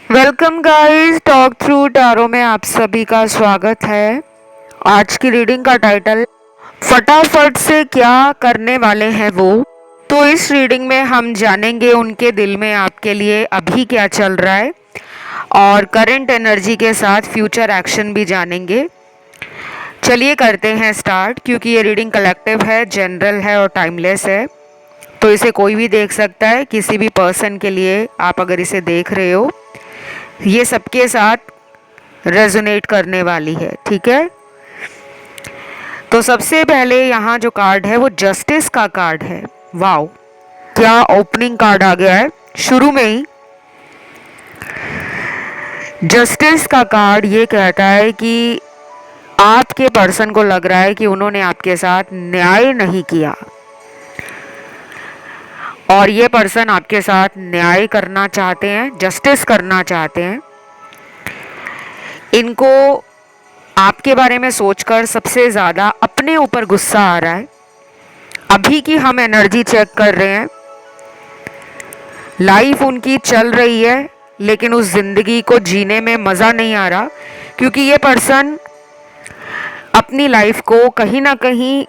Welcome guys, talk through tarot में आप सभी का स्वागत है। आज की रीडिंग का टाइटल फटाफट से क्या करने वाले हैं वो। तो इस रीडिंग में हम जानेंगे उनके दिल में आपके लिए अभी क्या चल रहा है और करंट एनर्जी के साथ फ्यूचर एक्शन भी जानेंगे। चलिए करते हैं स्टार्ट। क्योंकि ये रीडिंग कलेक्टिव है, जनरल है और टाइमलेस है, तो इसे कोई भी देख सकता है। किसी भी पर्सन के लिए आप अगर इसे देख रहे हो, ये सबके साथ रेजोनेट करने वाली है, ठीक है। तो सबसे पहले यहाँ जो कार्ड है वो जस्टिस का कार्ड है। वाओ, क्या ओपनिंग कार्ड आ गया है शुरू में ही। जस्टिस का कार्ड ये कहता है कि आपके पर्सन को लग रहा है कि उन्होंने आपके साथ न्याय नहीं किया और ये पर्सन आपके साथ न्याय करना चाहते हैं, जस्टिस करना चाहते हैं। इनको आपके बारे में सोचकर सबसे ज़्यादा अपने ऊपर गुस्सा आ रहा है। अभी की हम एनर्जी चेक कर रहे हैं, लाइफ उनकी चल रही है लेकिन उस जिंदगी को जीने में मज़ा नहीं आ रहा, क्योंकि ये पर्सन अपनी लाइफ को कहीं ना कहीं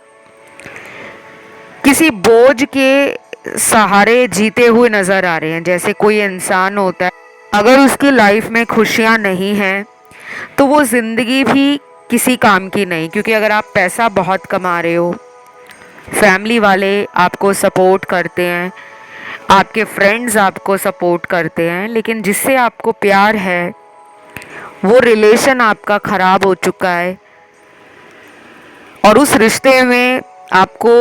किसी बोझ के सहारे जीते हुए नज़र आ रहे हैं। जैसे कोई इंसान होता है, अगर उसकी लाइफ में खुशियाँ नहीं हैं तो वो ज़िंदगी भी किसी काम की नहीं। क्योंकि अगर आप पैसा बहुत कमा रहे हो, फैमिली वाले आपको सपोर्ट करते हैं, आपके फ्रेंड्स आपको सपोर्ट करते हैं, लेकिन जिससे आपको प्यार है वो रिलेशन आपका ख़राब हो चुका है और उस रिश्ते में आपको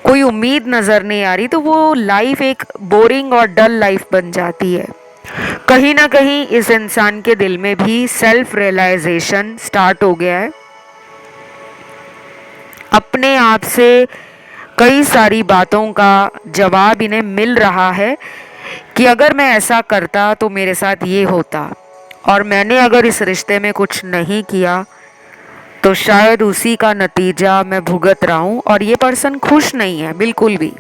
कोई उम्मीद नज़र नहीं आ रही, तो वो लाइफ एक बोरिंग और डल लाइफ बन जाती है। कहीं ना कहीं इस इंसान के दिल में भी सेल्फ रियलाइजेशन स्टार्ट हो गया है। अपने आप से कई सारी बातों का जवाब इन्हें मिल रहा है कि अगर मैं ऐसा करता तो मेरे साथ ये होता, और मैंने अगर इस रिश्ते में कुछ नहीं किया तो शायद उसी का नतीजा मैं भुगत रहा हूँ। और ये पर्सन खुश नहीं है बिल्कुल भी।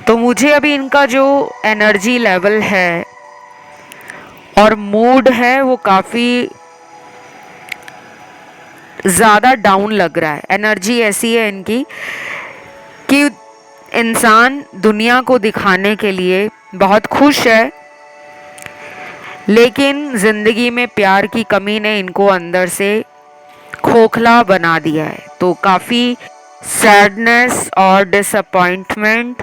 तो मुझे अभी इनका जो एनर्जी लेवल है और मूड है वो काफ़ी ज़्यादा डाउन लग रहा है। एनर्जी ऐसी है इनकी कि इंसान दुनिया को दिखाने के लिए बहुत खुश है, लेकिन ज़िंदगी में प्यार की कमी ने इनको अंदर से खोखला बना दिया है। तो काफ़ी सैडनेस और डिसअपॉइंटमेंट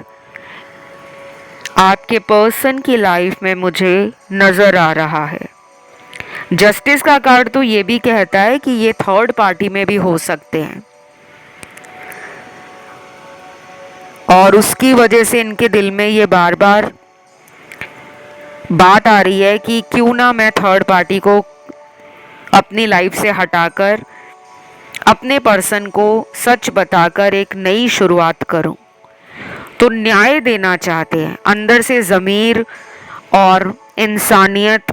आपके पर्सन की लाइफ में मुझे नज़र आ रहा है। जस्टिस का कार्ड तो ये भी कहता है कि ये थर्ड पार्टी में भी हो सकते हैं और उसकी वजह से इनके दिल में ये बार बार बात आ रही है कि क्यों ना मैं थर्ड पार्टी को अपनी लाइफ से हटाकर अपने पर्सन को सच बताकर एक नई शुरुआत करूं। तो न्याय देना चाहते हैं, अंदर से ज़मीर और इंसानियत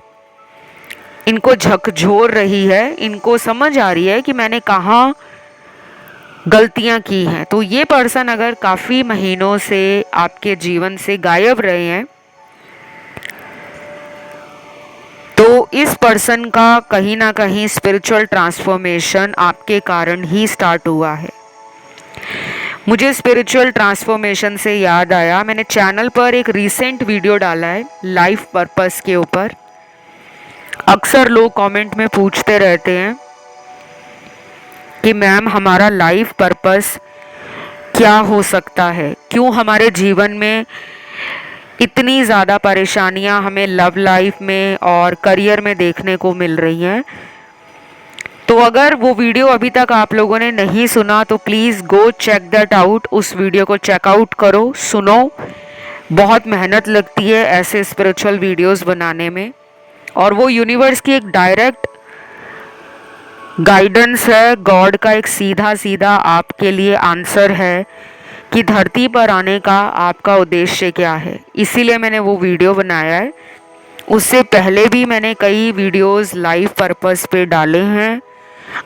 इनको झकझोर रही है। इनको समझ आ रही है कि मैंने कहाँ गलतियाँ की हैं। तो ये पर्सन अगर काफ़ी महीनों से आपके जीवन से गायब रहे हैं तो इस पर्सन का कहीं ना कहीं स्पिरिचुअल ट्रांसफॉर्मेशन आपके कारण ही स्टार्ट हुआ है। मुझे स्पिरिचुअल ट्रांसफॉर्मेशन से याद आया, मैंने चैनल पर एक रीसेंट वीडियो डाला है लाइफ पर्पस के ऊपर। अक्सर लोग कमेंट में पूछते रहते हैं कि मैम हमारा लाइफ पर्पस क्या हो सकता है, क्यों हमारे जीवन में इतनी ज़्यादा परेशानियां हमें लव लाइफ में और करियर में देखने को मिल रही हैं। तो अगर वो वीडियो अभी तक आप लोगों ने नहीं सुना तो please go check that out. उस वीडियो को चेकआउट करो, सुनो। बहुत मेहनत लगती है ऐसे स्पिरिचुअल वीडियोस बनाने में, और वो यूनिवर्स की एक डायरेक्ट गाइडेंस है, गॉड का एक सीधा सीधा आपके लिए आंसर है कि धरती पर आने का आपका उद्देश्य क्या है। इसीलिए मैंने वो वीडियो बनाया है। उससे पहले भी मैंने कई वीडियोस लाइफ पर्पस पे डाले हैं।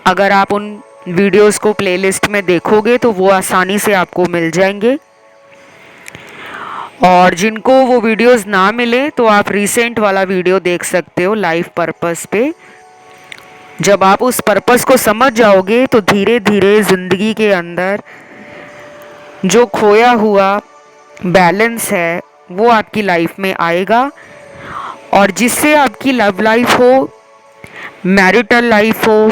अगर आप उन वीडियोस को प्लेलिस्ट में देखोगे तो वो आसानी से आपको मिल जाएंगे। और जिनको वो वीडियोस ना मिले तो आप रिसेंट वाला वीडियो देख सकते हो लाइफ पर्पस पे। जब आप उस पर्पस को समझ जाओगे तो धीरे धीरे ज़िंदगी के अंदर जो खोया हुआ बैलेंस है वो आपकी लाइफ में आएगा, और जिससे आपकी लव लाइफ हो, मैरिटल लाइफ हो,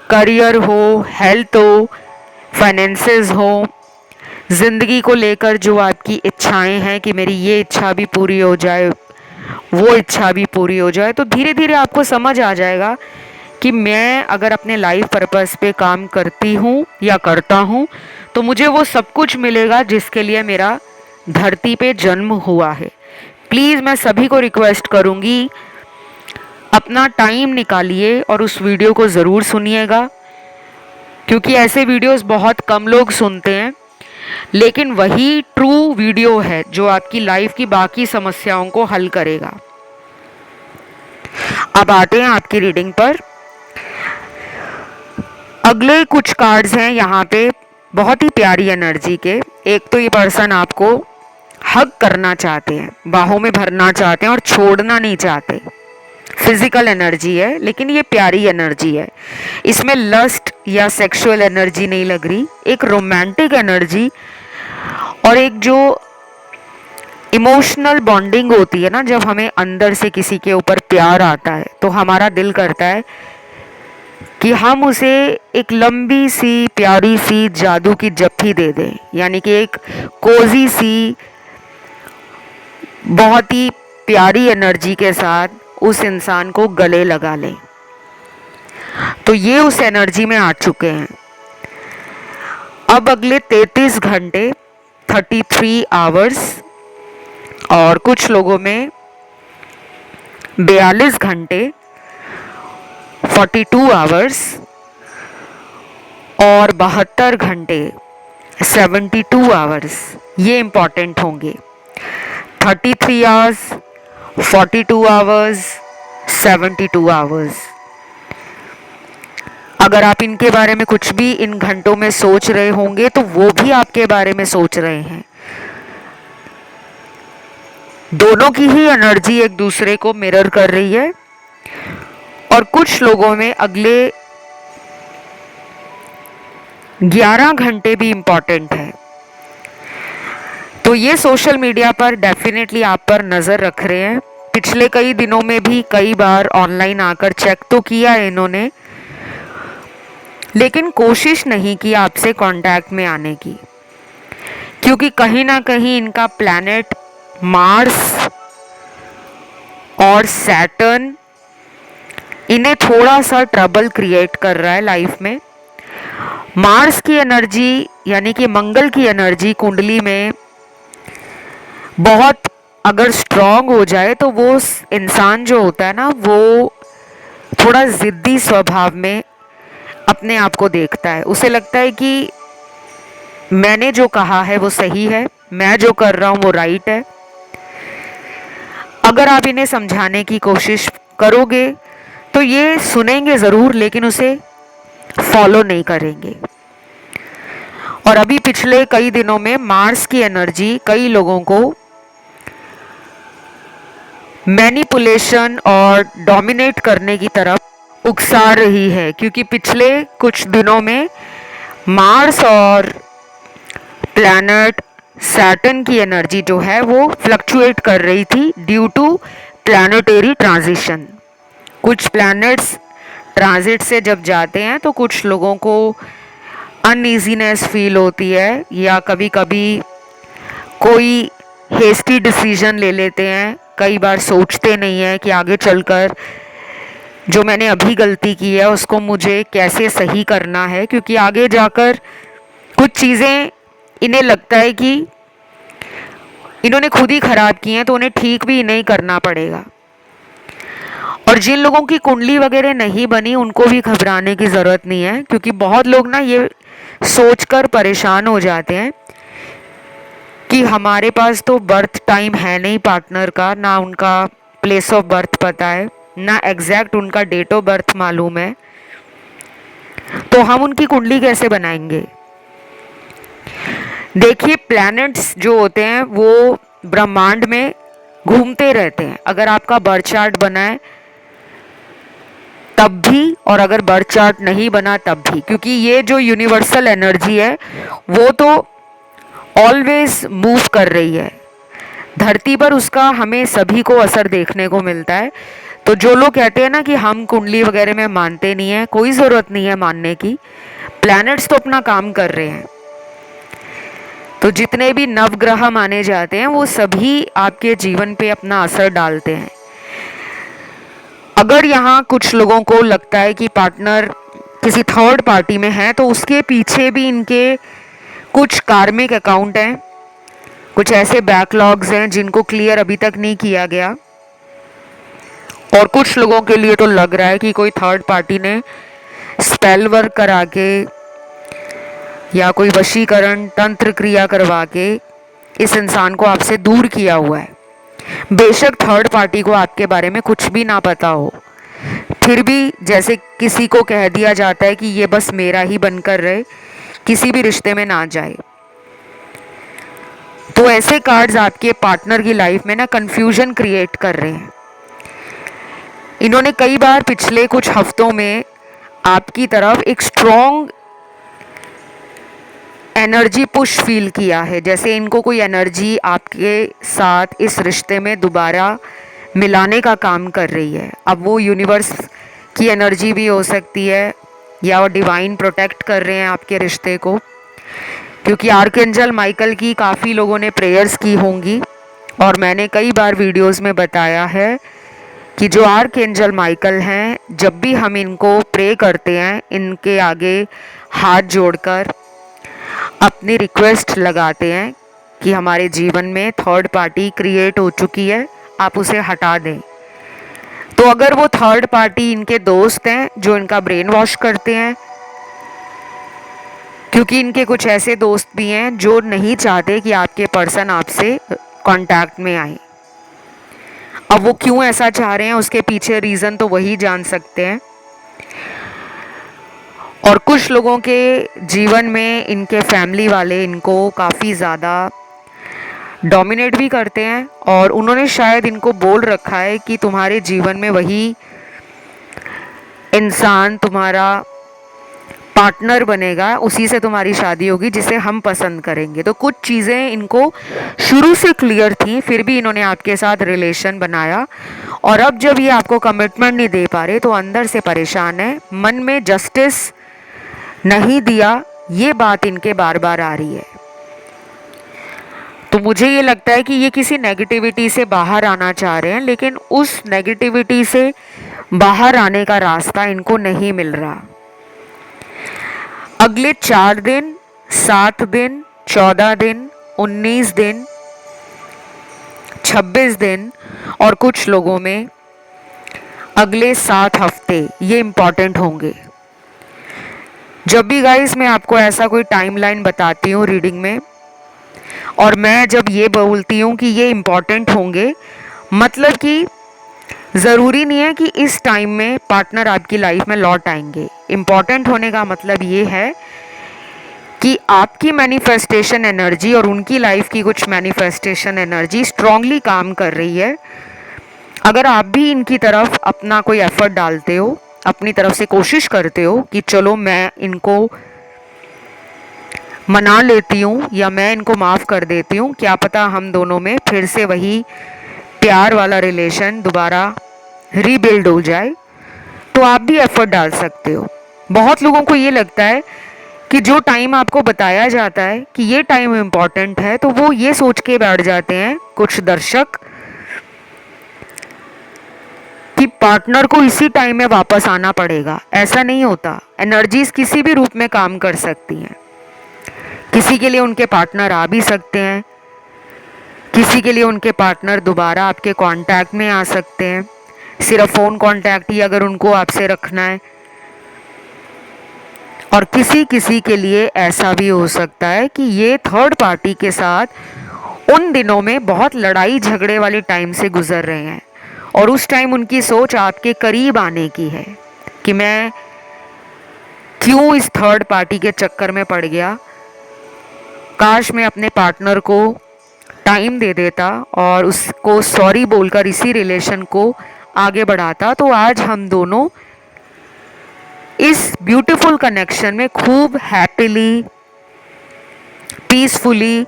करियर हो, हेल्थ हो, फाइनेंसेस हो, ज़िंदगी को लेकर जो आपकी इच्छाएं हैं कि मेरी ये इच्छा भी पूरी हो जाए, वो इच्छा भी पूरी हो जाए, तो धीरे धीरे आपको समझ आ जाएगा कि मैं अगर अपने लाइफ पर्पस पे काम करती हूँ या करता हूँ तो मुझे वो सब कुछ मिलेगा जिसके लिए मेरा धरती पे जन्म हुआ है। प्लीज़ मैं सभी को रिक्वेस्ट करूँगी, अपना टाइम निकालिए और उस वीडियो को ज़रूर सुनिएगा, क्योंकि ऐसे वीडियोस बहुत कम लोग सुनते हैं, लेकिन वही ट्रू वीडियो है जो आपकी लाइफ की बाकी समस्याओं को हल करेगा। अब आते हैं आपकी रीडिंग पर। अगले कुछ कार्ड्स हैं यहाँ पे बहुत ही प्यारी एनर्जी के। एक तो ये पर्सन आपको हग करना चाहते हैं, बाहों में भरना चाहते हैं और छोड़ना नहीं चाहते। फिजिकल एनर्जी है लेकिन ये प्यारी एनर्जी है, इसमें लस्ट या सेक्सुअल एनर्जी नहीं लग रही, एक रोमांटिक एनर्जी और एक जो इमोशनल बॉन्डिंग होती है ना, जब हमें अंदर से किसी के ऊपर प्यार आता है तो हमारा दिल करता है कि हम उसे एक लंबी सी प्यारी सी जादू की जप्फी दे दें, यानी कि एक कोजी सी बहुत ही प्यारी एनर्जी के साथ उस इंसान को गले लगा लें। तो ये उस एनर्जी में आ चुके हैं। अब अगले 33 घंटे 33 आवर्स और कुछ लोगों में 42 घंटे 42 आवर्स और 72 घंटे 72 आवर्स, ये इम्पॉर्टेंट होंगे। 33 आवर्स, 42 आवर्स, 72 आवर्स। अगर आप इनके बारे में कुछ भी इन घंटों में सोच रहे होंगे तो वो भी आपके बारे में सोच रहे हैं। दोनों की ही एनर्जी एक दूसरे को मिरर कर रही है। और कुछ लोगों में अगले 11 घंटे भी इंपॉर्टेंट है। तो ये सोशल मीडिया पर डेफिनेटली आप पर नज़र रख रहे हैं। पिछले कई दिनों में भी कई बार ऑनलाइन आकर चेक तो किया है इन्होंने, लेकिन कोशिश नहीं की आपसे कांटेक्ट में आने की, क्योंकि कहीं ना कहीं इनका प्लैनेट मार्स और सैटर्न इन्हें थोड़ा सा ट्रबल क्रिएट कर रहा है लाइफ में। मार्स की एनर्जी यानी कि मंगल की एनर्जी कुंडली में बहुत अगर स्ट्रांग हो जाए तो वो इंसान जो होता है ना, वो थोड़ा ज़िद्दी स्वभाव में अपने आप को देखता है। उसे लगता है कि मैंने जो कहा है वो सही है, मैं जो कर रहा हूँ वो राइट है। अगर आप इन्हें समझाने की कोशिश करोगे तो ये सुनेंगे ज़रूर, लेकिन उसे फॉलो नहीं करेंगे। और अभी पिछले कई दिनों में मार्स की एनर्जी कई लोगों को मैनिपुलेशन और डोमिनेट करने की तरफ उकसा रही है, क्योंकि पिछले कुछ दिनों में मार्स और प्लैनेट सैटर्न की एनर्जी जो है वो फ्लक्चुएट कर रही थी ड्यू टू प्लैनेटरी ट्रांजिशन। कुछ प्लैनेट्स ट्रांजिट से जब जाते हैं तो कुछ लोगों को अनईजीनेस फील होती है, या कभी कभी कोई हेस्टी डिसीजन ले लेते हैं, कई बार सोचते नहीं हैं कि आगे चलकर जो मैंने अभी गलती की है उसको मुझे कैसे सही करना है, क्योंकि आगे जाकर कुछ चीज़ें इन्हें लगता है कि इन्होंने खुद ही खराब की हैं तो उन्हें ठीक भी नहीं करना पड़ेगा। और जिन लोगों की कुंडली वगैरह नहीं बनी उनको भी घबराने की ज़रूरत नहीं है, क्योंकि बहुत लोग ना ये सोचकर परेशान हो जाते हैं कि हमारे पास तो बर्थ टाइम है नहीं पार्टनर का, ना उनका प्लेस ऑफ बर्थ पता है, ना एग्जैक्ट उनका डेट ऑफ बर्थ मालूम है, तो हम उनकी कुंडली कैसे बनाएंगे। देखिए, प्लैनेट्स जो होते हैं वो ब्रह्मांड में घूमते रहते हैं, अगर आपका बर्थ चार्ट बना है तब भी और अगर बर्थ चार्ट नहीं बना तब भी, क्योंकि ये जो यूनिवर्सल एनर्जी है वो तो ऑलवेज मूव कर रही है धरती पर, उसका हमें सभी को असर देखने को मिलता है। तो जो लोग कहते हैं ना कि हम कुंडली वगैरह में मानते नहीं है, कोई ज़रूरत नहीं है मानने की, प्लैनेट्स तो अपना काम कर रहे हैं। तो जितने भी नवग्रह माने जाते हैं वो सभी आपके जीवन पे अपना असर डालते हैं। अगर यहाँ कुछ लोगों को लगता है कि पार्टनर किसी थर्ड पार्टी में है तो उसके पीछे भी इनके कुछ कार्मिक अकाउंट हैं, कुछ ऐसे बैकलॉग्स हैं जिनको क्लियर अभी तक नहीं किया गया। और कुछ लोगों के लिए तो लग रहा है कि कोई थर्ड पार्टी ने स्पेल वर्क करा के या कोई वशीकरण तंत्र क्रिया करवा के इस इंसान को आपसे दूर किया हुआ है। बेशक थर्ड पार्टी को आपके बारे में कुछ भी ना पता हो, फिर भी जैसे किसी को कह दिया जाता है कि ये बस मेरा ही बनकर रहे, किसी भी रिश्ते में ना जाए। तो ऐसे कार्ड्स आपके पार्टनर की लाइफ में ना कंफ्यूजन क्रिएट कर रहे हैं। इन्होंने कई बार पिछले कुछ हफ्तों में आपकी तरफ एक स्ट्रॉन्ग एनर्जी पुश फील किया है, जैसे इनको कोई एनर्जी आपके साथ इस रिश्ते में दोबारा मिलाने का काम कर रही है। अब वो यूनिवर्स की एनर्जी भी हो सकती है या वो डिवाइन प्रोटेक्ट कर रहे हैं आपके रिश्ते को, क्योंकि आर्कएंजल माइकल की काफ़ी लोगों ने प्रेयर्स की होंगी। और मैंने कई बार वीडियोस में बताया है कि जो आर्कएंजल माइकल हैं, जब भी हम इनको प्रे करते हैं, इनके आगे हाथ जोड़कर अपनी रिक्वेस्ट लगाते हैं कि हमारे जीवन में थर्ड पार्टी क्रिएट हो चुकी है, आप उसे हटा दें। तो अगर वो थर्ड पार्टी इनके दोस्त हैं जो इनका ब्रेन वॉश करते हैं, क्योंकि इनके कुछ ऐसे दोस्त भी हैं जो नहीं चाहते कि आपके पर्सन आपसे कांटेक्ट में आए। अब वो क्यों ऐसा चाह रहे हैं, उसके पीछे रीज़न तो वही जान सकते हैं। और कुछ लोगों के जीवन में इनके फैमिली वाले इनको काफ़ी ज़्यादा डोमिनेट भी करते हैं, और उन्होंने शायद इनको बोल रखा है कि तुम्हारे जीवन में वही इंसान तुम्हारा पार्टनर बनेगा, उसी से तुम्हारी शादी होगी जिसे हम पसंद करेंगे। तो कुछ चीज़ें इनको शुरू से क्लियर थी, फिर भी इन्होंने आपके साथ रिलेशन बनाया, और अब जब ये आपको कमिटमेंट नहीं दे पा रहे तो अंदर से परेशान है, मन में जस्टिस नहीं दिया, ये बात इनके बार बार आ रही है। तो मुझे ये लगता है कि ये किसी नेगेटिविटी से बाहर आना चाह रहे हैं, लेकिन उस नेगेटिविटी से बाहर आने का रास्ता इनको नहीं मिल रहा। अगले 4 दिन, 7 दिन, 14 दिन, 19 दिन, 26 दिन और कुछ लोगों में अगले 7 हफ्ते ये इम्पॉर्टेंट होंगे। जब भी गाइस मैं आपको ऐसा कोई टाइमलाइन बताती हूँ रीडिंग में, और मैं जब ये बोलती हूँ कि ये इम्पॉर्टेंट होंगे, मतलब कि ज़रूरी नहीं है कि इस टाइम में पार्टनर आपकी लाइफ में लौट आएंगे। इम्पॉर्टेंट होने का मतलब ये है कि आपकी मैनिफेस्टेशन एनर्जी और उनकी लाइफ की कुछ मैनिफेस्टेशन एनर्जी स्ट्रांगली काम कर रही है। अगर आप भी इनकी तरफ अपना कोई एफर्ट डालते हो, अपनी तरफ से कोशिश करते हो कि चलो मैं इनको मना लेती हूँ या मैं इनको माफ़ कर देती हूँ, क्या पता हम दोनों में फिर से वही प्यार वाला रिलेशन दोबारा रीबिल्ड हो जाए, तो आप भी एफर्ट डाल सकते हो। बहुत लोगों को ये लगता है कि जो टाइम आपको बताया जाता है कि ये टाइम इम्पॉर्टेंट है, तो वो ये सोच के बैठ जाते हैं कुछ दर्शक कि पार्टनर को इसी टाइम में वापस आना पड़ेगा। ऐसा नहीं होता। एनर्जीज किसी भी रूप में काम कर सकती हैं। किसी के लिए उनके पार्टनर आ भी सकते हैं, किसी के लिए उनके पार्टनर दोबारा आपके कांटेक्ट में आ सकते हैं, सिर्फ फ़ोन कांटेक्ट ही अगर उनको आपसे रखना है। और किसी किसी के लिए ऐसा भी हो सकता है कि ये थर्ड पार्टी के साथ उन दिनों में बहुत लड़ाई झगड़े वाले टाइम से गुजर रहे हैं, और उस टाइम उनकी सोच आपके करीब आने की है कि मैं क्यों इस थर्ड पार्टी के चक्कर में पड़ गया, काश मैं अपने पार्टनर को टाइम दे देता और उसको सॉरी बोलकर इसी रिलेशन को आगे बढ़ाता, तो आज हम दोनों इस ब्यूटीफुल कनेक्शन में खूब हैप्पीली पीसफुली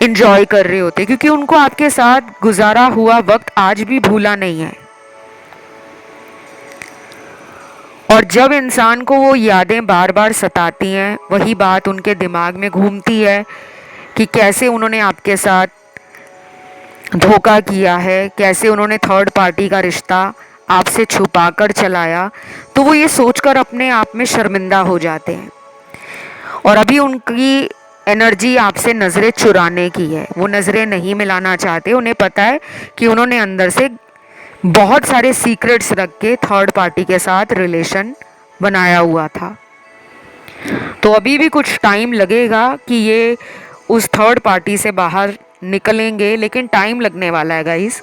इंजॉय कर रहे होते, क्योंकि उनको आपके साथ गुजारा हुआ वक्त आज भी भूला नहीं है। और जब इंसान को वो यादें बार बार सताती हैं, वही बात उनके दिमाग में घूमती है कि कैसे उन्होंने आपके साथ धोखा किया है, कैसे उन्होंने थर्ड पार्टी का रिश्ता आपसे छुपाकर चलाया, तो वो ये सोचकर अपने आप में शर्मिंदा हो जाते हैं। और अभी उनकी एनर्जी आपसे नज़रें चुराने की है, वो नज़रें नहीं मिलाना चाहते। उन्हें पता है कि उन्होंने अंदर से बहुत सारे सीक्रेट्स रख के थर्ड पार्टी के साथ रिलेशन बनाया हुआ था। तो अभी भी कुछ टाइम लगेगा कि ये उस थर्ड पार्टी से बाहर निकलेंगे, लेकिन टाइम लगने वाला है गाइस।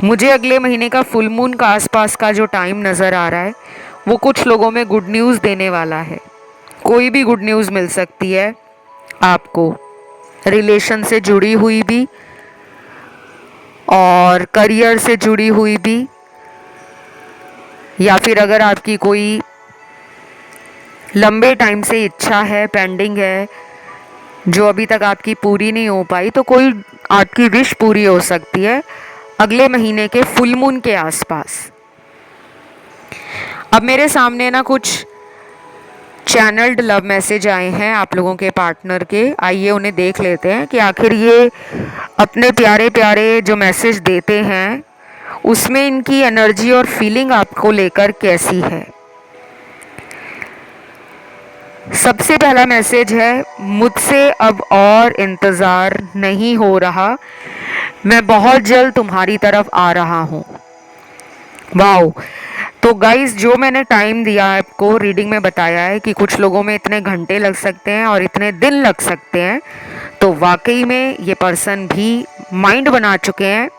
मुझे अगले महीने का फुल मून का आसपास का जो टाइम नज़र आ रहा है, वो कुछ लोगों में गुड न्यूज़ देने वाला है। कोई भी गुड न्यूज़ मिल सकती है आपको, रिलेशन से जुड़ी हुई भी और करियर से जुड़ी हुई भी, या फिर अगर आपकी कोई लंबे टाइम से इच्छा है, पेंडिंग है, जो अभी तक आपकी पूरी नहीं हो पाई, तो कोई आपकी विश पूरी हो सकती है अगले महीने के फुल मून के आसपास। अब मेरे सामने ना कुछ चैनल्ड लव मैसेज आए हैं आप लोगों के पार्टनर के। आइए उन्हें देख लेते हैं कि आखिर ये अपने प्यारे प्यारे जो मैसेज देते हैं उसमें इनकी एनर्जी और फीलिंग आपको लेकर कैसी है। सबसे पहला मैसेज है, मुझसे अब और इंतज़ार नहीं हो रहा, मैं बहुत जल्द तुम्हारी तरफ आ रहा हूँ। वाओ। तो गाइस, जो मैंने टाइम दिया है आपको रीडिंग में बताया है कि कुछ लोगों में इतने घंटे लग सकते हैं और इतने दिन लग सकते हैं, तो वाकई में ये पर्सन भी माइंड बना चुके हैं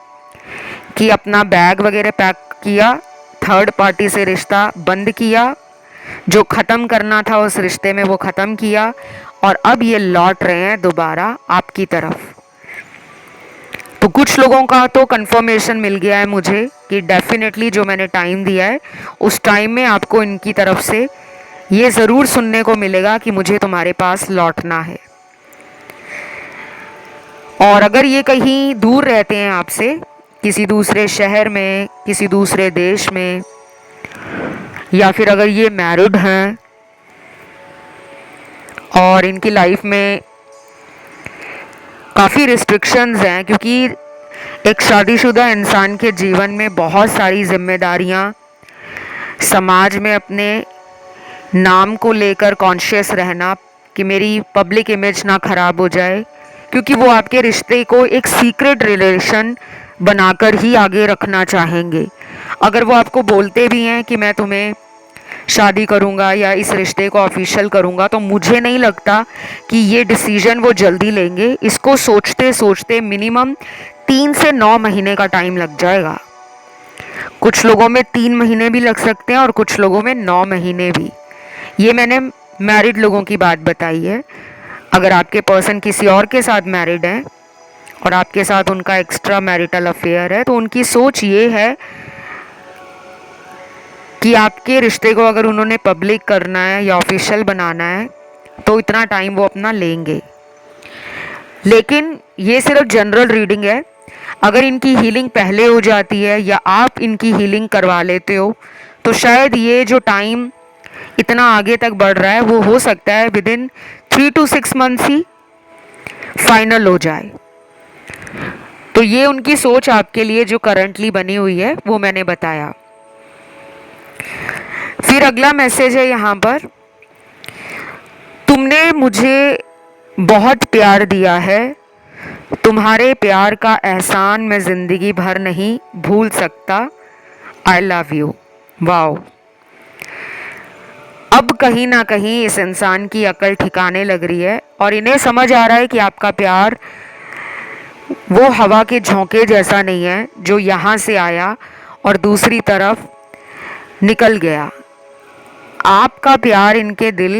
कि अपना बैग वगैरह पैक किया, थर्ड पार्टी से रिश्ता बंद किया, जो ख़त्म करना था उस रिश्ते में वो ख़त्म किया, और अब ये लौट रहे हैं दोबारा आपकी तरफ। तो कुछ लोगों का तो कंफर्मेशन मिल गया है मुझे कि डेफिनेटली जो मैंने टाइम दिया है उस टाइम में आपको इनकी तरफ से ये ज़रूर सुनने को मिलेगा कि मुझे तुम्हारे पास लौटना है। और अगर ये कहीं दूर रहते हैं आपसे, किसी दूसरे शहर में, किसी दूसरे देश में, या फिर अगर ये मैरिड हैं और इनकी लाइफ में काफ़ी रिस्ट्रिक्शंस हैं, क्योंकि एक शादीशुदा इंसान के जीवन में बहुत सारी जिम्मेदारियां, समाज में अपने नाम को लेकर कॉन्शियस रहना कि मेरी पब्लिक इमेज ना ख़राब हो जाए, क्योंकि वो आपके रिश्ते को एक सीक्रेट रिलेशन बनाकर ही आगे रखना चाहेंगे। अगर वो आपको बोलते भी हैं कि मैं तुम्हें शादी करूंगा या इस रिश्ते को ऑफिशियल करूंगा, तो मुझे नहीं लगता कि ये डिसीजन वो जल्दी लेंगे। इसको सोचते सोचते मिनिमम 3 से 9 महीने का टाइम लग जाएगा। कुछ लोगों में 3 महीने भी लग सकते हैं और कुछ लोगों में 9 महीने भी। ये मैंने मैरिड लोगों की बात बताई है। अगर आपके पर्सन किसी और के साथ मैरिड हैं और आपके साथ उनका एक्स्ट्रा मैरिटल अफेयर है, तो उनकी सोच ये है कि आपके रिश्ते को अगर उन्होंने पब्लिक करना है या ऑफिशियल बनाना है तो इतना टाइम वो अपना लेंगे। लेकिन ये सिर्फ जनरल रीडिंग है। अगर इनकी हीलिंग पहले हो जाती है या आप इनकी हीलिंग करवा लेते हो, तो शायद ये जो टाइम इतना आगे तक बढ़ रहा है वो हो सकता है with in 3 to 6 months he final हो जाए। तो ये उनकी सोच आपके लिए जो करंटली बनी हुई है वो मैंने बताया। फिर अगला मैसेज है यहाँ पर, तुमने मुझे बहुत प्यार दिया है, तुम्हारे प्यार का एहसान मैं ज़िंदगी भर नहीं भूल सकता, आई लव यू। वाओ। अब कहीं ना कहीं इस इंसान की अकल ठिकाने लग रही है और इन्हें समझ आ रहा है कि आपका प्यार वो हवा के झोंके जैसा नहीं है जो यहाँ से आया और दूसरी तरफ निकल गया। आपका प्यार इनके दिल,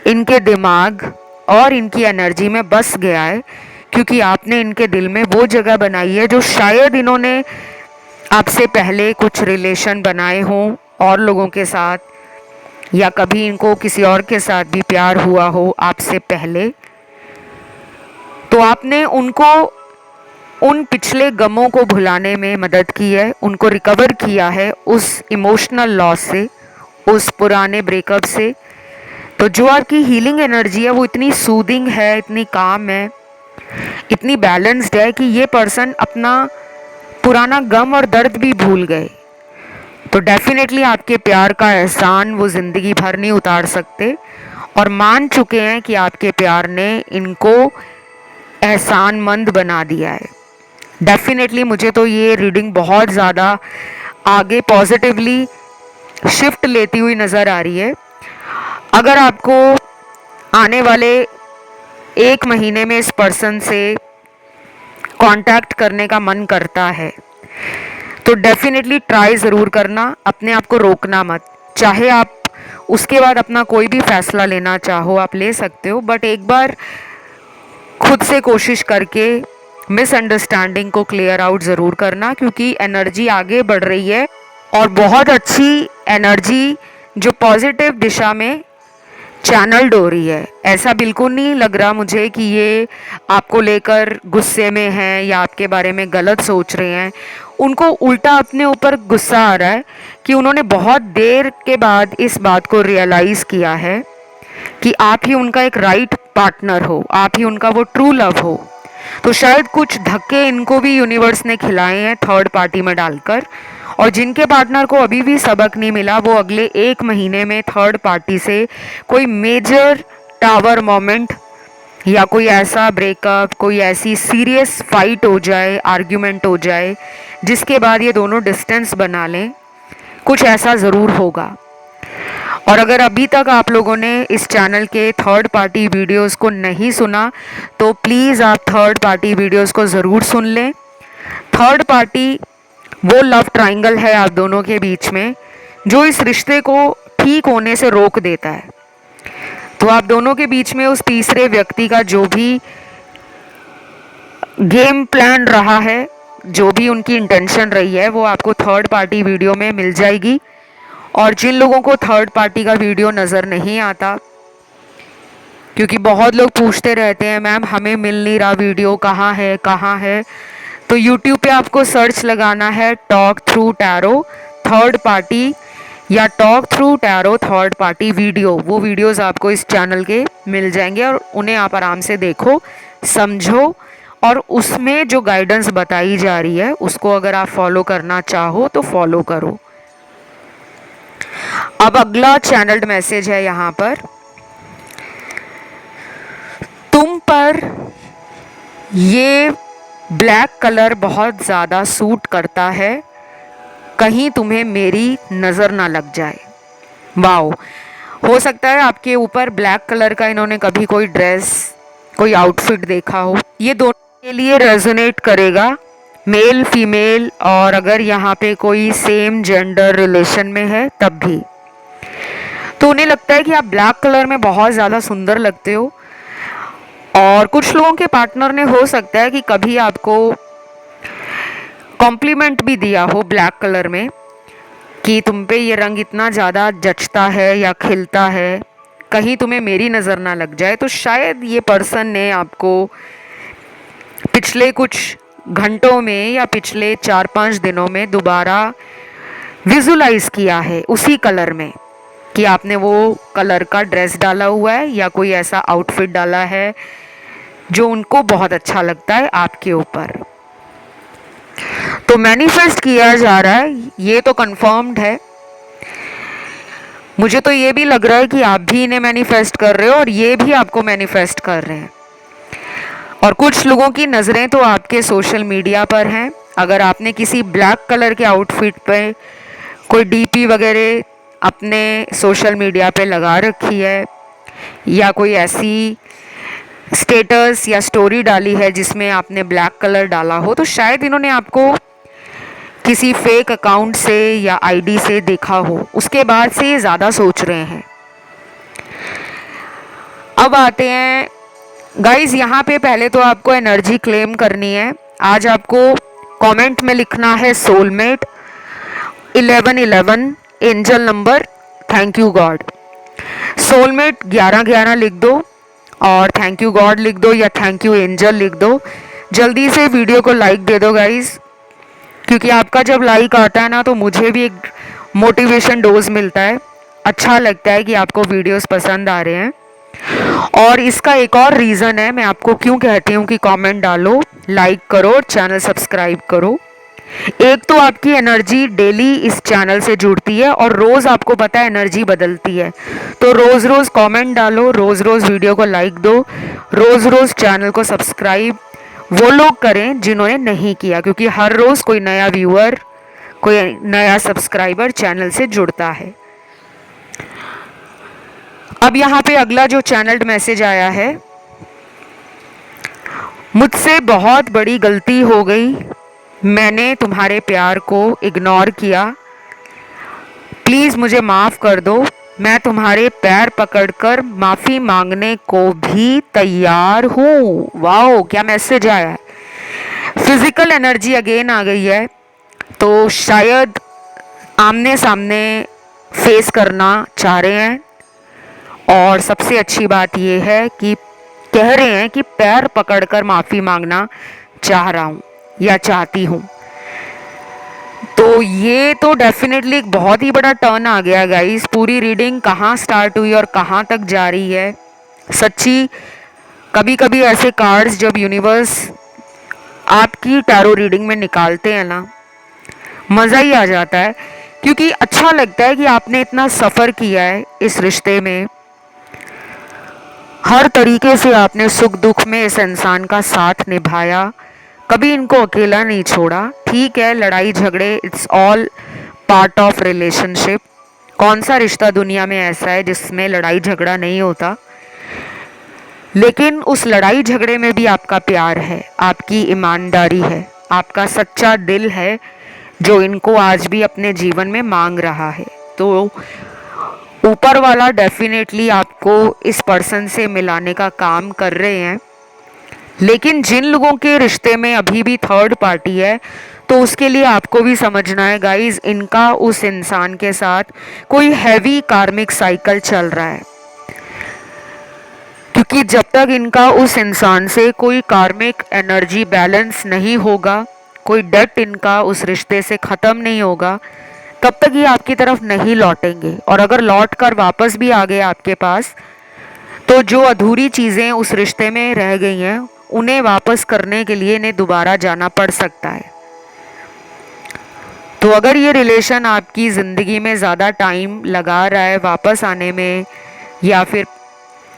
इनके दिमाग और इनकी एनर्जी में बस गया है, क्योंकि आपने इनके दिल में वो जगह बनाई है जो शायद इन्होंने आपसे पहले कुछ रिलेशन बनाए हों और लोगों के साथ, या कभी इनको किसी और के साथ भी प्यार हुआ हो आपसे पहले। तो आपने उनको उन पिछले गमों को भुलाने में मदद की है, उनको रिकवर किया है उस इमोशनल लॉस से, उस पुराने ब्रेकअप से। तो जो आपकी हीलिंग एनर्जी है वो इतनी सूदिंग है, इतनी काम है, इतनी बैलेंस्ड है कि ये पर्सन अपना पुराना गम और दर्द भी भूल गए। तो डेफिनेटली आपके प्यार का एहसान वो ज़िंदगी भर नहीं उतार सकते, और मान चुके हैं कि आपके प्यार ने इनको एहसानमंद बना दिया है। डेफिनेटली मुझे तो ये रीडिंग बहुत ज़्यादा आगे पॉजिटिवली शिफ्ट लेती हुई नज़र आ रही है। अगर आपको आने वाले 1 महीने में इस पर्सन से कांटेक्ट करने का मन करता है तो डेफिनेटली ट्राई ज़रूर करना, अपने आप को रोकना मत। चाहे आप उसके बाद अपना कोई भी फैसला लेना चाहो आप ले सकते हो, बट एक बार खुद से कोशिश करके मिसअंडरस्टैंडिंग को क्लियर आउट ज़रूर करना, क्योंकि एनर्जी आगे बढ़ रही है और बहुत अच्छी एनर्जी जो पॉजिटिव दिशा में चैनल्ड हो रही है। ऐसा बिल्कुल नहीं लग रहा मुझे कि ये आपको लेकर गुस्से में हैं या आपके बारे में गलत सोच रहे हैं। उनको उल्टा अपने ऊपर गुस्सा आ रहा है कि उन्होंने बहुत देर के बाद इस बात को रियलाइज़ किया है कि आप ही उनका एक राइट पार्टनर हो, आप ही उनका वो ट्रू लव हो। तो शायद कुछ धक्के इनको भी यूनिवर्स ने खिलाए हैं थर्ड पार्टी में डालकर, और जिनके पार्टनर को अभी भी सबक नहीं मिला वो अगले 1 महीने में थर्ड पार्टी से कोई मेजर टावर मोमेंट या कोई ऐसा ब्रेकअप, कोई ऐसी सीरियस फाइट हो जाए, आर्ग्यूमेंट हो जाए, जिसके बाद ये दोनों डिस्टेंस बना लें। कुछ ऐसा ज़रूर होगा। और अगर अभी तक आप लोगों ने इस चैनल के थर्ड पार्टी वीडियोस को नहीं सुना तो प्लीज़ आप थर्ड पार्टी वीडियोस को ज़रूर सुन लें। थर्ड पार्टी वो लव ट्रायंगल है आप दोनों के बीच में जो इस रिश्ते को ठीक होने से रोक देता है। तो आप दोनों के बीच में उस तीसरे व्यक्ति का जो भी गेम प्लान रहा है, जो भी उनकी इंटेंशन रही है, वो आपको थर्ड पार्टी वीडियो में मिल जाएगी। और जिन लोगों को थर्ड पार्टी का वीडियो नज़र नहीं आता, क्योंकि बहुत लोग पूछते रहते हैं मैम हमें मिल नहीं रहा वीडियो, कहाँ है कहाँ है, तो यूट्यूब पे आपको सर्च लगाना है talk through tarot third party या talk through tarot third party video. वो वीडियोस आपको इस चैनल के मिल जाएंगे और उन्हें आप आराम से देखो, समझो, और उसमें जो गाइडेंस बताई जा रही है उसको अगर आप फॉलो करना चाहो तो फॉलो करो। अब अगला चैनल्ड मैसेज है यहाँ पर, तुम पर ये ब्लैक कलर बहुत ज़्यादा सूट करता है, कहीं तुम्हें मेरी नज़र ना लग जाए। वाओ, हो सकता है आपके ऊपर ब्लैक कलर का इन्होंने कभी कोई ड्रेस, कोई आउटफिट देखा हो। ये दोनों के लिए रेजोनेट करेगा, मेल फीमेल, और अगर यहाँ पे कोई सेम जेंडर रिलेशन में है तब भी। तो उन्हें लगता है कि आप ब्लैक कलर में बहुत ज़्यादा सुंदर लगते हो, और कुछ लोगों के पार्टनर ने हो सकता है कि कभी आपको कॉम्प्लीमेंट भी दिया हो ब्लैक कलर में कि तुम पे ये रंग इतना ज़्यादा जचता है या खिलता है, कहीं तुम्हें मेरी नज़र ना लग जाए। तो शायद ये पर्सन ने आपको पिछले कुछ घंटों में या पिछले 4-5 दिनों में दोबारा विजुलाइज किया है उसी कलर में, कि आपने वो कलर का ड्रेस डाला हुआ है या कोई ऐसा आउटफिट डाला है जो उनको बहुत अच्छा लगता है आपके ऊपर। तो मैनिफेस्ट किया जा रहा है, ये तो कंफर्म्ड है। मुझे तो ये भी लग रहा है कि आप भी इन्हें मैनिफेस्ट कर रहे हो और ये भी आपको मैनिफेस्ट कर रहे हैं। और कुछ लोगों की नज़रें तो आपके सोशल मीडिया पर हैं। अगर आपने किसी ब्लैक कलर के आउटफिट पे कोई डीपी वगैरह अपने सोशल मीडिया पे लगा रखी है, या कोई ऐसी स्टेटस या स्टोरी डाली है जिसमें आपने ब्लैक कलर डाला हो, तो शायद इन्होंने आपको किसी फेक अकाउंट से या आईडी से देखा हो, उसके बाद से ये ज़्यादा सोच रहे हैं। अब आते हैं गाइज यहाँ पे पहले तो आपको एनर्जी क्लेम करनी है। आज आपको कमेंट में लिखना है soulmate 1111 angel number, thank you God. Soulmate 1111 लिख दो और थैंक यू गॉड लिख दो या थैंक यू एंजल लिख दो। जल्दी से वीडियो को लाइक दे दो गाइज, क्योंकि आपका जब लाइक आता है ना तो मुझे भी एक मोटिवेशन डोज मिलता है, अच्छा लगता है कि आपको वीडियोस पसंद आ रहे हैं। और इसका एक और रीज़न है, मैं आपको क्यों कहती हूँ कि कमेंट डालो, लाइक करो और चैनल सब्सक्राइब करो। एक तो आपकी एनर्जी डेली इस चैनल से जुड़ती है और रोज़ आपको पता है एनर्जी बदलती है, तो रोज़ रोज़ कमेंट डालो, रोज़ रोज़ वीडियो को लाइक दो, रोज़ रोज़ चैनल को सब्सक्राइब वो लोग करें जिन्होंने नहीं किया, क्योंकि हर रोज़ कोई नया व्यूअर, कोई नया सब्सक्राइबर चैनल से जुड़ता है। अब यहाँ पे अगला जो चैनल्ड मैसेज आया है, मुझसे बहुत बड़ी गलती हो गई, मैंने तुम्हारे प्यार को इग्नोर किया, प्लीज़ मुझे माफ़ कर दो, मैं तुम्हारे पैर पकड़कर माफ़ी मांगने को भी तैयार हूँ। वाओ, क्या मैसेज आया है। फिजिकल एनर्जी अगेन आ गई है, तो शायद आमने सामने फेस करना चाह रहे हैं। और सबसे अच्छी बात यह है कि कह रहे हैं कि पैर पकड़कर माफ़ी मांगना चाह रहा हूँ या चाहती हूँ। तो ये तो डेफिनेटली एक बहुत ही बड़ा टर्न आ गया गाइस। पूरी रीडिंग कहाँ स्टार्ट हुई और कहाँ तक जा रही है, सच्ची कभी कभी ऐसे कार्ड्स जब यूनिवर्स आपकी टैरो रीडिंग में निकालते हैं ना, मज़ा ही आ जाता है, क्योंकि अच्छा लगता है कि आपने इतना सफ़र किया है इस रिश्ते में, हर तरीके से आपने सुख दुख में इस इंसान का साथ निभाया, कभी इनको अकेला नहीं छोड़ा। ठीक है, लड़ाई झगड़े it's all part of relationship. कौन सा रिश्ता दुनिया में ऐसा है जिसमें लड़ाई झगड़ा नहीं होता, लेकिन उस लड़ाई झगड़े में भी आपका प्यार है, आपकी ईमानदारी है, आपका सच्चा दिल है, जो इनको आज भी अपने जीवन में मांग रहा है। तो ऊपर वाला डेफिनेटली आपको इस पर्सन से मिलाने का काम कर रहे हैं। लेकिन जिन लोगों के रिश्ते में अभी भी थर्ड पार्टी है, तो उसके लिए आपको भी समझना है गाइस, इनका उस इंसान के साथ कोई हैवी कार्मिक साइकिल चल रहा है, क्योंकि जब तक इनका उस इंसान से कोई कार्मिक एनर्जी बैलेंस नहीं होगा, कोई डेट इनका उस रिश्ते से ख़त्म नहीं होगा, तब तक ये आपकी तरफ नहीं लौटेंगे। और अगर लौट कर वापस भी आ गए आपके पास, तो जो अधूरी चीज़ें उस रिश्ते में रह गई हैं उन्हें वापस करने के लिए इन्हें दोबारा जाना पड़ सकता है। तो अगर ये रिलेशन आपकी ज़िंदगी में ज़्यादा टाइम लगा रहा है वापस आने में या फिर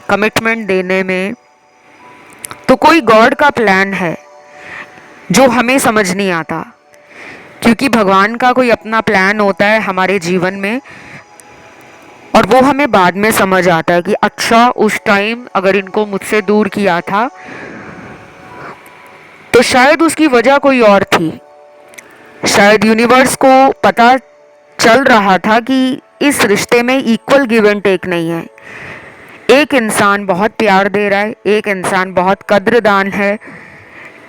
कमिटमेंट देने में, तो कोई गॉड का प्लान है जो हमें समझ नहीं आता, क्योंकि भगवान का कोई अपना प्लान होता है हमारे जीवन में, और वो हमें बाद में समझ आता है कि अच्छा उस टाइम अगर इनको मुझसे दूर किया था तो शायद उसकी वजह कोई और थी। शायद यूनिवर्स को पता चल रहा था कि इस रिश्ते में इक्वल गिव एंड टेक नहीं है। एक इंसान बहुत प्यार दे रहा है, एक इंसान बहुत कद्रदान है,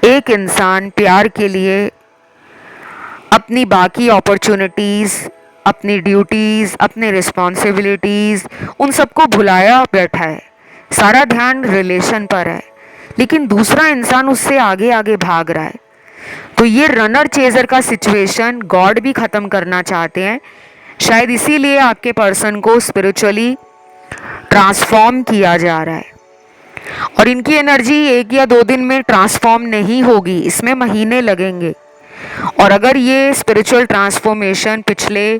एक इंसान प्यार के लिए अपनी बाकी अपॉर्चुनिटीज़, अपनी ड्यूटीज़, अपनी रिस्पॉन्सिबिलिटीज़, उन सबको भुलाया बैठा है, सारा ध्यान रिलेशन पर है, लेकिन दूसरा इंसान उससे आगे आगे भाग रहा है। तो ये रनर चेजर का सिचुएशन गॉड भी ख़त्म करना चाहते हैं। शायद इसीलिए आपके पर्सन को स्पिरिचुअली ट्रांसफॉर्म किया जा रहा है, और इनकी एनर्जी 1 या 2 दिन में ट्रांसफॉर्म नहीं होगी, इसमें महीने लगेंगे। और अगर ये स्पिरिचुअल ट्रांसफॉर्मेशन पिछले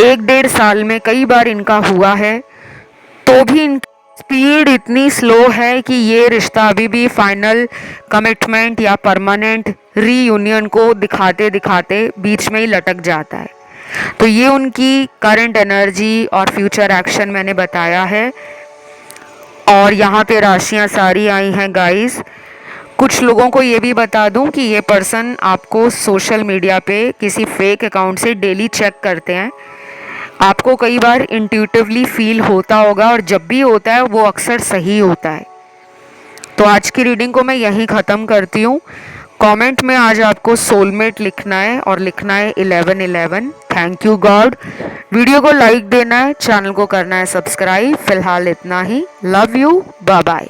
1-1.5 साल में कई बार इनका हुआ है, तो भी इनकी स्पीड इतनी स्लो है कि ये रिश्ता अभी भी फाइनल कमिटमेंट या परमानेंट रीयूनियन को दिखाते दिखाते बीच में ही लटक जाता है। तो ये उनकी करंट एनर्जी और फ्यूचर एक्शन मैंने बताया है। और यहाँ पे राशियाँ सारी आई हैं गाइस। कुछ लोगों को ये भी बता दूं कि ये पर्सन आपको सोशल मीडिया पे किसी फेक अकाउंट से डेली चेक करते हैं। आपको कई बार इंट्यूटिवली फील होता होगा, और जब भी होता है वो अक्सर सही होता है। तो आज की रीडिंग को मैं यहीं ख़त्म करती हूँ। कमेंट में आज आपको सोलमेट लिखना है और लिखना है 1111। Thank you God. वीडियो को लाइक देना है, चैनल को करना है सब्सक्राइब। फिलहाल इतना ही। Love you, bye bye.